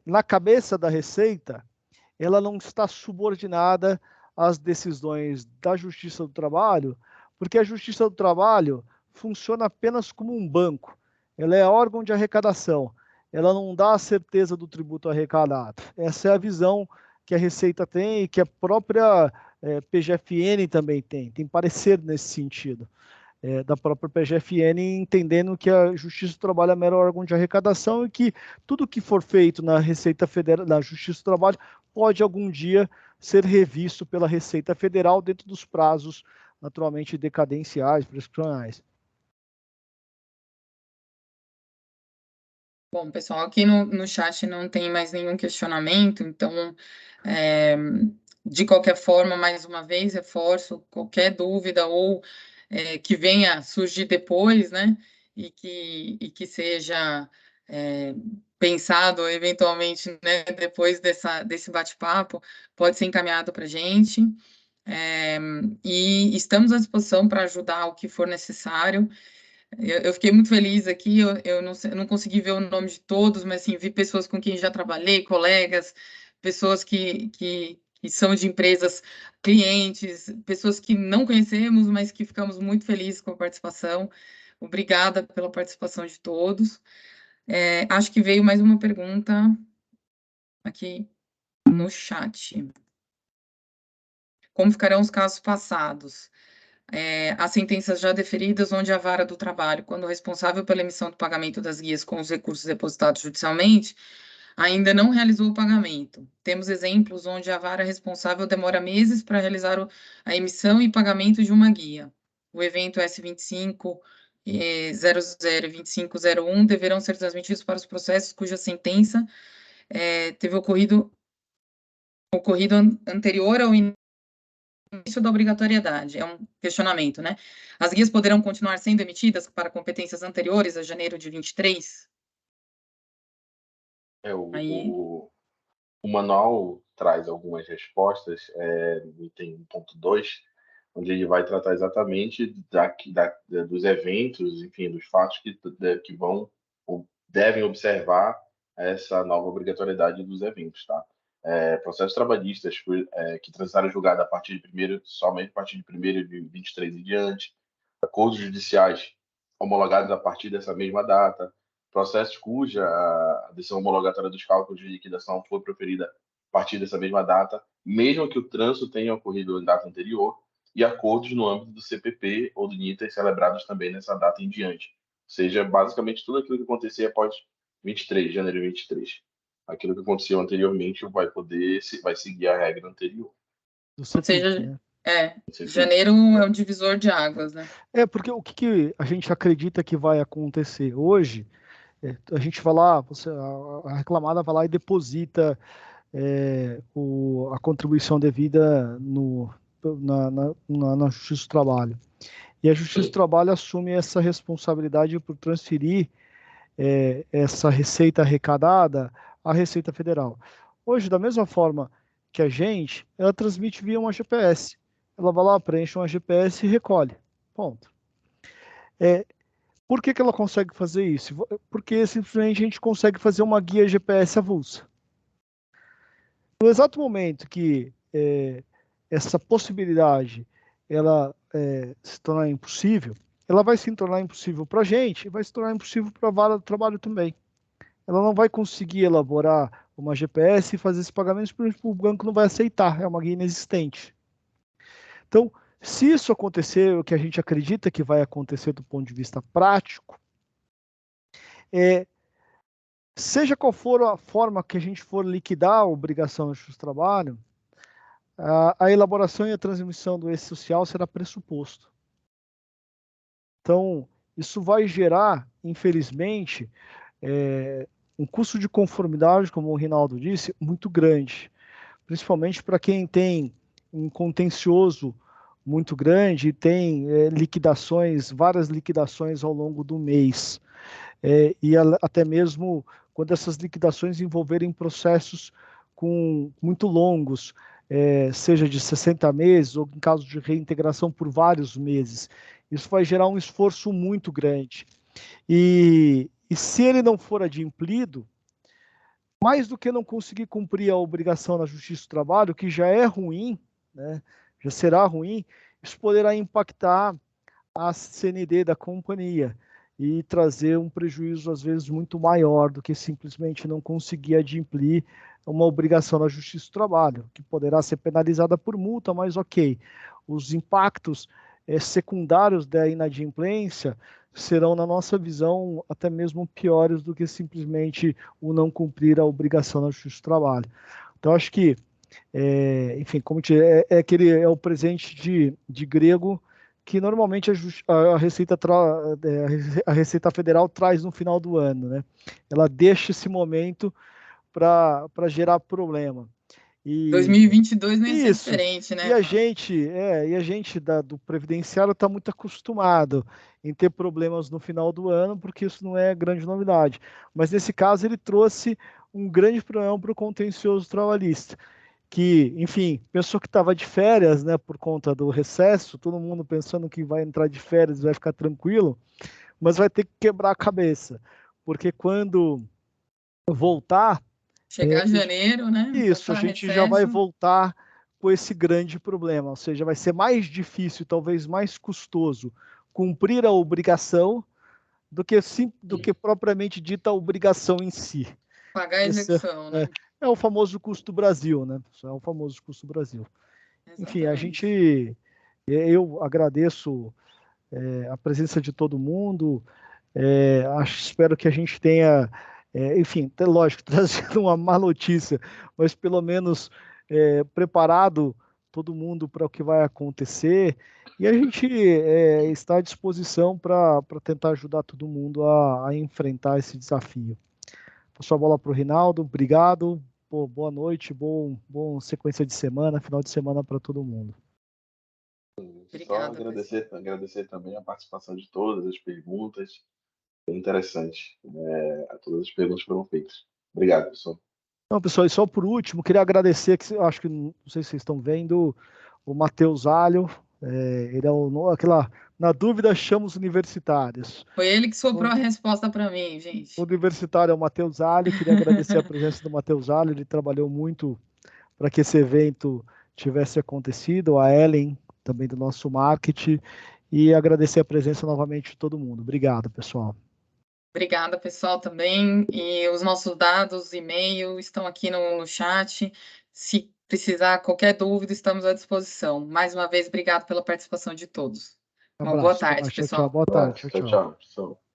na cabeça da Receita, ela não está subordinada às decisões da Justiça do Trabalho, porque a Justiça do Trabalho funciona apenas como um banco. Ela é órgão de arrecadação. Ela não dá a certeza do tributo arrecadado. Essa é a visão que a Receita tem e que a própria PGFN também tem parecer nesse sentido. Da própria PGFN, entendendo que a Justiça do Trabalho é mero órgão de arrecadação e que tudo que for feito na Receita Federal, na Justiça do Trabalho, pode algum dia ser revisto pela Receita Federal dentro dos prazos naturalmente decadenciais, prescricionais. Bom, pessoal, aqui no chat não tem mais nenhum questionamento, então, é, de qualquer forma, mais uma vez, reforço qualquer dúvida ou que venha surgir depois, né, e que seja pensado eventualmente, né, depois desse bate-papo, pode ser encaminhado para a gente. E estamos à disposição para ajudar o que for necessário. Eu fiquei muito feliz aqui, eu não consegui ver o nome de todos, mas assim, vi pessoas com quem já trabalhei, colegas, pessoas que são de empresas clientes, pessoas que não conhecemos, mas que ficamos muito felizes com a participação. Obrigada pela participação de todos. Acho que veio mais uma pergunta aqui no chat. Como ficarão os casos passados? As sentenças já deferidas, onde a vara do trabalho, quando responsável pela emissão do pagamento das guias com os recursos depositados judicialmente, ainda não realizou o pagamento. Temos exemplos onde a vara responsável demora meses para realizar a emissão e pagamento de uma guia. O evento S25 00 e 2501 deverão ser transmitidos para os processos cuja sentença teve ocorrido anterior ao início da obrigatoriedade, é um questionamento, né? As guias poderão continuar sendo emitidas para competências anteriores a janeiro de 23? Aí, O manual traz algumas respostas no item 1.2, onde ele vai tratar exatamente dos eventos, enfim, dos fatos que vão ou devem observar essa nova obrigatoriedade dos eventos, tá? processos trabalhistas que transitaram julgado somente a partir de 1º de 23 e diante, acordos judiciais homologados a partir dessa mesma data, processos cuja a decisão homologatória dos cálculos de liquidação foi proferida a partir dessa mesma data, mesmo que o trânsito tenha ocorrido em data anterior, e acordos no âmbito do CPP ou do NITA celebrados também nessa data em diante. Ou seja, basicamente tudo aquilo que acontecia após 23, janeiro 23. Aquilo que aconteceu anteriormente vai seguir a regra anterior. Do Ou CPP, seja, né? janeiro é um divisor de águas, né? Porque o que a gente acredita que vai acontecer hoje, a gente vai lá, a reclamada vai lá e deposita a contribuição devida na Justiça do Trabalho. E a Justiça do Trabalho assume essa responsabilidade por transferir essa receita arrecadada à Receita Federal. Hoje, da mesma forma que ela transmite via uma GPS. Ela vai lá, preenche uma GPS e recolhe. Ponto. Por que ela consegue fazer isso? Porque simplesmente a gente consegue fazer uma guia GPS avulsa. No exato momento que essa possibilidade ela se tornar impossível, ela vai se tornar impossível para a gente e vai se tornar impossível para a vara do trabalho também. Ela não vai conseguir elaborar uma GPS e fazer esse pagamento, porque o banco não vai aceitar, é uma guia inexistente. Então, se isso acontecer, o que a gente acredita que vai acontecer do ponto de vista prático, seja qual for a forma que a gente for liquidar a obrigação do Justiça do Trabalho, a elaboração e a transmissão do E-Social será pressuposto. Então, isso vai gerar, infelizmente, um custo de conformidade, como o Rinaldo disse, muito grande, principalmente para quem tem um contencioso muito grande e tem várias liquidações ao longo do mês, e até mesmo quando essas liquidações envolverem processos muito longos, seja de 60 meses ou em caso de reintegração por vários meses. Isso vai gerar um esforço muito grande. E se ele não for adimplido, mais do que não conseguir cumprir a obrigação na Justiça do Trabalho, que já é ruim, né, já será ruim, isso poderá impactar a CND da companhia e trazer um prejuízo, às vezes, muito maior do que simplesmente não conseguir adimplir uma obrigação na Justiça do Trabalho, que poderá ser penalizada por multa, mas ok. Os impactos secundários da inadimplência serão, na nossa visão, até mesmo piores do que simplesmente o não cumprir a obrigação na Justiça do Trabalho. Então, acho que, enfim, como é o presente de grego que normalmente a Receita Federal traz no final do ano, né? Ela deixa esse momento para gerar problema. 2022 não ia ser diferente, né? E a gente do Previdenciário está muito acostumado em ter problemas no final do ano, porque isso não é grande novidade. Mas nesse caso ele trouxe um grande problema para o contencioso trabalhista, que, enfim, pensou que estava de férias, né, por conta do recesso, todo mundo pensando que vai entrar de férias e vai ficar tranquilo, mas vai ter que quebrar a cabeça, porque quando voltar... Chegar janeiro, né? Isso, a gente já vai voltar com esse grande problema, ou seja, vai ser mais difícil, talvez mais custoso, cumprir a obrigação do que propriamente dita a obrigação em si. Pagar a execução, né? É o famoso custo Brasil, né? É o famoso custo Brasil. Exatamente. Enfim, eu agradeço a presença de todo mundo, espero que a gente tenha, enfim, lógico, trazendo uma má notícia, mas pelo menos preparado todo mundo para o que vai acontecer, e a gente está à disposição para tentar ajudar todo mundo a enfrentar esse desafio. Passo a bola para o Rinaldo, obrigado, boa noite, bom sequência de semana, final de semana para todo mundo. Obrigada, só agradecer também a participação de todas as perguntas, é interessante, todas as perguntas foram feitas. Obrigado, pessoal. Não, pessoal, e só por último, queria agradecer, que acho que, não sei se vocês estão vendo, o Matheus Alho, ele é aquela, na dúvida, chama os universitários. Foi ele que soprou a resposta para mim, gente. O universitário é o Matheus Alho, queria agradecer a presença do Matheus Alho, ele trabalhou muito para que esse evento tivesse acontecido, a Ellen, também do nosso marketing, e agradecer a presença novamente de todo mundo. Obrigado, pessoal. Obrigada, pessoal, também. E os nossos dados, e-mail, estão aqui no chat. Se precisar, qualquer dúvida, estamos à disposição. Mais uma vez, obrigado pela participação de todos. Um Uma boa abraço. Até tarde, mais. Tchau, tchau. pessoal. Boa tarde. Tchau, Tchau, tchau. tchau.